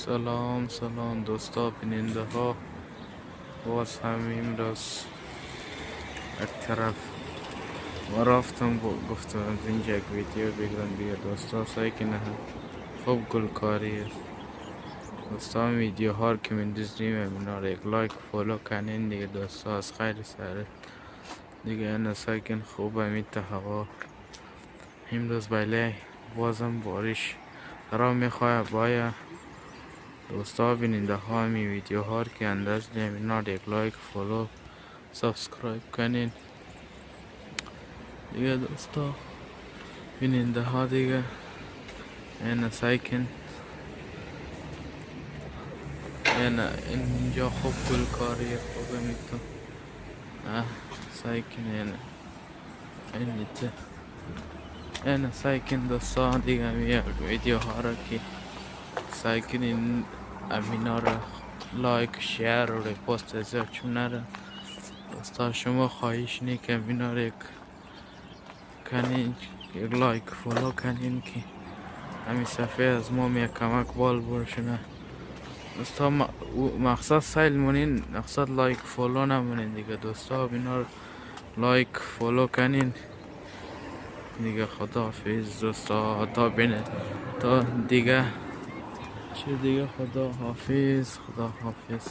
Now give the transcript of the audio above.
سلام سلام دوستا بیننده ها، باز هم امروز یک طرف و رفتم گفتم از اینجا یک ویدیو بگیرم دیگه دوستا. سعی که نه خوب گلکاری است دوستا. ویدیو ها رو که من دیدیم اینا رو یک لایک فالو کنین دیگه دوستا، از خیر سر دیگه. انا سعی کن خوب میته هوا امروز بله بازم بارش را میخواه باید دوستا. بیننده ها می ویدیو ها که انداز دیم اینا رو یک لایک فالو سابسکرایب کنین دیگه دوستا. بیننده ها دیگه این سعی کن اینجا خوب گلکاری خوب میتون سعی کن این سعی کن دوستا دیگه. می ویدیو ها را که سعی کنین امینا را لایک شیر و ریپوست از چون نره دوستا. شما خواهش نی که امینا را کنین، یک لایک فالو کنین که همین صفحه از ما می کمک بال برشنه دوستا. مقصد سیل مونین، مقصد لایک فالو نمونین دیگه دوستا. اینا رو لایک فالو کنین دیگه. خدا حافظ دوستا، تا بینه تا دیگه چه دیگه. خدا حافظ، خدا حافظ.